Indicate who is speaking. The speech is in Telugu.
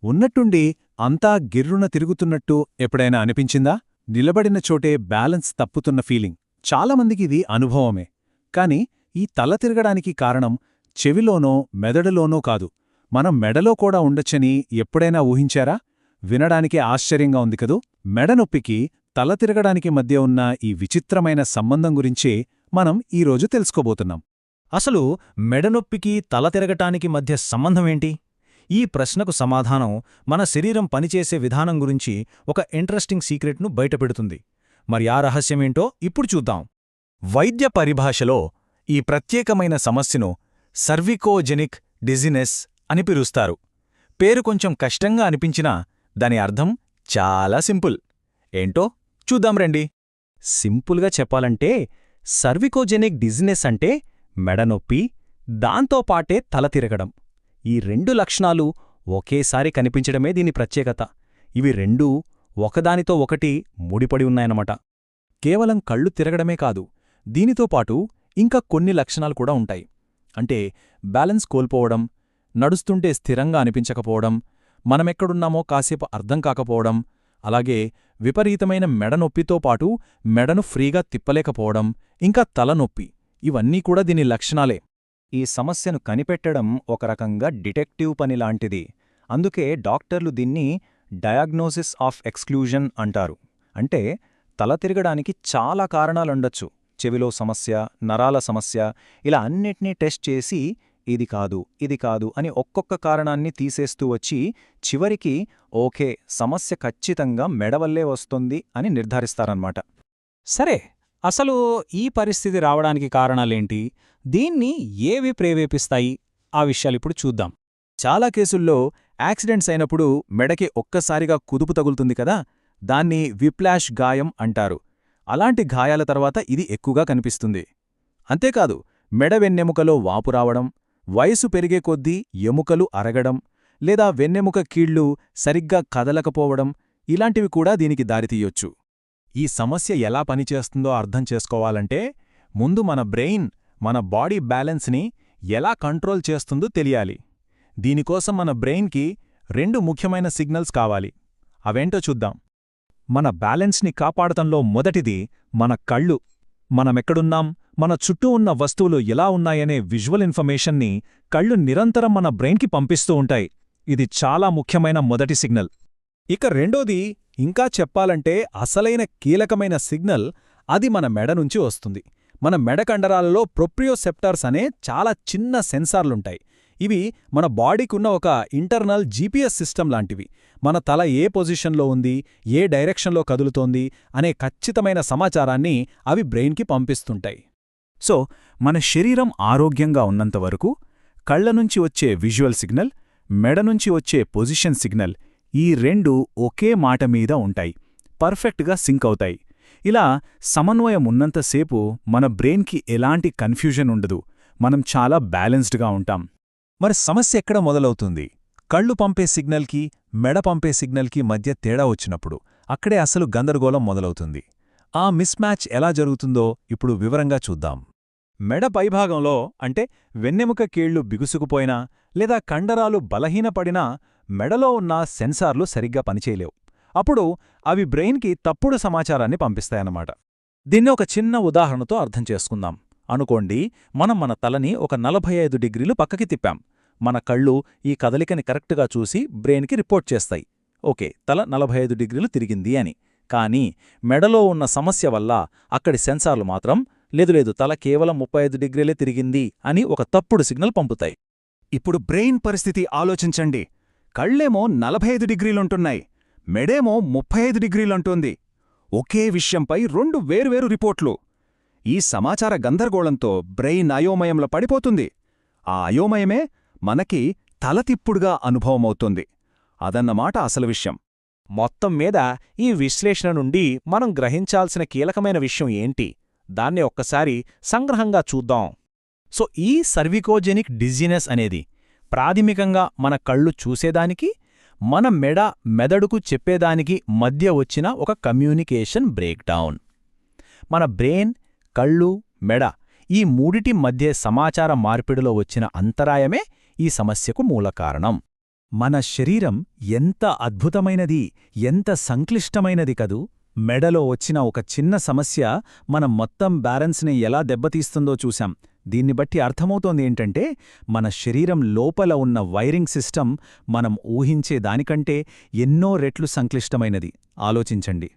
Speaker 1: ఉన్నట్టుండి అంతా గిర్రున తిరుగుతున్నట్టు ఎప్పుడైనా అనిపించిందా? నిలబడిన చోటే బ్యాలెన్స్ తప్పుతున్న ఫీలింగ్. చాలామందికి ఇది అనుభవమే. కాని ఈ తల తిరగడానికి కారణం చెవిలోనో మెదడులోనో కాదు, మనం మెడలో కూడా ఉండొచ్చని ఎప్పుడైనా ఊహించారా? వినడానికే ఆశ్చర్యంగా ఉంది కదూ! మెడనొప్పికి తల తిరగడానికి మధ్య ఉన్న ఈ విచిత్రమైన సంబంధం గురించే మనం ఈరోజు తెలుసుకోబోతున్నాం.
Speaker 2: అసలు మెడనొప్పికి తల తిరగటానికి మధ్య సంబంధమేంటి? ఈ ప్రశ్నకు సమాధానం మన శరీరం పనిచేసే విధానం గురించి ఒక ఇంట్రెస్టింగ్ సీక్రెట్ను బయటపెడుతుంది. మరి ఆ రహస్యమేంటో ఇప్పుడు చూద్దాం. వైద్య పరిభాషలో ఈ ప్రత్యేకమైన సమస్యను సర్వికోజెనిక్ డిజినెస్ అని పిలుస్తారు. పేరు కొంచెం కష్టంగా అనిపించినా దాని అర్థం చాలా సింపుల్. ఏంటో చూద్దాం రండి. సింపుల్గా చెప్పాలంటే సర్వికోజెనిక్ డిజినెస్ అంటే మెడనొప్పి, దాంతోపాటే తల తిరగడం. ఈ రెండు లక్షణాలు ఒకేసారి కనిపించడమే దీని ప్రత్యేకత. ఇవి రెండూ ఒకదానితో ఒకటి ముడిపడి ఉన్నాయన్నమాట. కేవలం కళ్ళు తిరగడమే కాదు, దీనితో పాటు ఇంకా కొన్ని లక్షణాలు కూడా ఉంటాయి. అంటే బ్యాలెన్స్ కోల్పోవడం, నడుస్తుంటే స్థిరంగా అనిపించకపోవడం, మనమెక్కడున్నామో కాసేపు అర్థం కాకపోవడం, అలాగే విపరీతమైన మెడనొప్పితో పాటు మెడను ఫ్రీగా తిప్పలేకపోవడం, ఇంకా తలనొప్పి, ఇవన్నీ కూడా దీని లక్షణాలే. ఈ సమస్యను కనిపెట్టడం ఒక రకంగా డిటెక్టివ్ పనిలాంటిది. అందుకే డాక్టర్లు దీన్ని డయాగ్నోసిస్ ఆఫ్ ఎక్స్క్లూజన్ అంటారు. అంటే తల తిరగడానికి చాలా కారణాలుండొచ్చు. చెవిలో సమస్య, నరాల సమస్య, ఇలా అన్నిటినీ టెస్ట్ చేసి ఇది కాదు అని ఒక్కొక్క కారణాన్ని తీసేస్తూ వచ్చి చివరికి ఓకే, సమస్య ఖచ్చితంగా మెడవల్లే వస్తుంది అని నిర్ధారిస్తారన్నమాట.
Speaker 3: సరే, అసలు ఈ పరిస్థితి రావడానికి కారణాలేంటి? దీన్ని ఏవి ప్రేరేపిస్తాయి? ఆ విషయాలిప్పుడు చూద్దాం.
Speaker 1: చాలా కేసుల్లో యాక్సిడెంట్స్ అయినప్పుడు మెడకి ఒక్కసారిగా కుదుపు తగులుతుంది కదా, దాన్ని విప్లాష్ గాయం అంటారు. అలాంటి గాయాల తర్వాత ఇది ఎక్కువగా కనిపిస్తుంది. అంతేకాదు, మెడ వెన్నెముకలో వాపు రావడం, వయసు పెరిగే కొద్దీ ఎముకలు అరగడం, లేదా వెన్నెముక కీళ్లు సరిగ్గా కదలకపోవడం, ఇలాంటివి కూడా దీనికి దారితీయొచ్చు. ఈ సమస్య ఎలా పనిచేస్తుందో అర్థం చేసుకోవాలంటే ముందు మన బ్రెయిన్ మన బాడీ బ్యాలెన్స్ని ఎలా కంట్రోల్ చేస్తుందో తెలియాలి. దీనికోసం మన బ్రెయిన్కి రెండు ముఖ్యమైన సిగ్నల్స్ కావాలి. అవేంటో చూద్దాం. మన బ్యాలెన్స్ని కాపాడటంలో మొదటిది మన కళ్ళు. మనమెక్కడున్నాం, మన చుట్టూ ఉన్న వస్తువులు ఎలా ఉన్నాయనే విజువల్ ఇన్ఫర్మేషన్ని కళ్ళు నిరంతరం మన బ్రెయిన్కి పంపిస్తూ ఉంటాయి. ఇది చాలా ముఖ్యమైన మొదటి సిగ్నల్. ఇక రెండోది, ఇంకా చెప్పాలంటే అసలైన కీలకమైన సిగ్నల్, అది మన మెడ నుంచి వస్తుంది. మన మెడ కండరాలలో ప్రొప్రియోసెప్టార్స్ అనే చాలా చిన్న సెన్సార్లుంటాయి. ఇవి మన బాడీకున్న ఒక ఇంటర్నల్ జీపీఎస్ సిస్టమ్ లాంటివి. మన తల ఏ పొజిషన్లో ఉంది, ఏ డైరెక్షన్లో కదులుతోంది అనే ఖచ్చితమైన సమాచారాన్ని అవి బ్రెయిన్కి పంపిస్తుంటాయి. సో మన శరీరం ఆరోగ్యంగా ఉన్నంతవరకు కళ్లనుంచి వచ్చే విజువల్ సిగ్నల్, మెడ నుంచి వచ్చే పొజిషన్ సిగ్నల్, ఈ రెండు ఒకే మాట మీద ఉంటాయి, పర్ఫెక్ట్గా సింక్ అవుతాయి. ఇలా సమన్వయం ఉన్నంతసేపు మన బ్రెయిన్కి ఎలాంటి కన్ఫ్యూజన్ ఉండదు, మనం చాలా బ్యాలెన్స్డ్గా ఉంటాం. మరి సమస్య ఎక్కడ మొదలవుతుంది? కళ్ళు పంపే సిగ్నల్కి, మెడ పంపే సిగ్నల్కి మధ్య తేడా వచ్చినప్పుడు అక్కడే అసలు గందరగోళం మొదలవుతుంది. ఆ మిస్మ్యాచ్ ఎలా జరుగుతుందో ఇప్పుడు వివరంగా చూద్దాం. మెడ పైభాగంలో, అంటే వెన్నెముక కీళ్లు బిగుసుకుపోయినా లేదా కండరాలు బలహీనపడినా మెడలో ఉన్న సెన్సార్లు సరిగ్గా పనిచేయలేవు. అప్పుడు అవి బ్రెయిన్కి తప్పుడు సమాచారాన్ని పంపిస్తాయన్నమాట. దీన్ని ఒక చిన్న ఉదాహరణతో అర్థం చేసుకుందాం. అనుకోండి, మనం మన తలని ఒక 45 డిగ్రీలు పక్కకి తిప్పాం. మన కళ్ళు ఈ కదలికని కరెక్ట్గా చూసి బ్రెయిన్కి రిపోర్ట్ చేస్తాయి, ఓకే, తల 45 డిగ్రీలు తిరిగింది అని. కానీ మెడలో ఉన్న సమస్య వల్ల అక్కడి సెన్సార్లు మాత్రం లేదు, తల కేవలం 35 డిగ్రీలే తిరిగింది అని ఒక తప్పుడు సిగ్నల్ పంపుతాయి. ఇప్పుడు బ్రెయిన్ పరిస్థితి ఆలోచించండి. కళ్ళేమో 45 డిగ్రీలుంటున్నాయి, మెడేమో 35 డిగ్రీలంటోంది. ఒకే విషయంపై రెండు వేర్వేరు రిపోర్ట్లు. ఈ సమాచార గందరగోళంతో బ్రెయిన్ అయోమయంలో పడిపోతుంది. ఆ అయోమయమే మనకి తలతిప్పుడుగా అనుభవమవుతుంది. అదన్నమాట అసలు విషయం.
Speaker 3: మొత్తం మీద ఈ విశ్లేషణ నుండి మనం గ్రహించాల్సిన కీలకమైన విషయం ఏంటి? దాన్ని ఒక్కసారి సంగ్రహంగా చూద్దాం.
Speaker 2: సో ఈ సర్వికోజెనిక్ డిజీనెస్ అనేది ప్రాథమికంగా మన కళ్ళు చూసేదానికి, మన మెదడుకు చెప్పేదానికి మధ్య వచ్చిన ఒక కమ్యూనికేషన్ బ్రేక్డౌన్. మన బ్రెయిన్, కళ్ళు, మెడ ఈ మూడిటి మధ్య సమాచార మార్పిడిలో వచ్చిన అంతరాయమే ఈ సమస్యకు మూల కారణం. మన శరీరం ఎంత అద్భుతమైనది, ఎంత సంక్లిష్టమైనది కదూ! మెడలో వచ్చిన ఒక చిన్న సమస్య మన మొత్తం బ్యాలెన్స్ని ఎలా దెబ్బతీస్తుందో చూశాం. దీన్ని బట్టి అర్థమవుతోంది ఏంటంటే, మన శరీరం లోపల ఉన్న వైరింగ్ సిస్టమ్ మనం ఊహించే దానికంటే ఎన్నో రెట్లు సంక్లిష్టమైనది. ఆలోచించండి.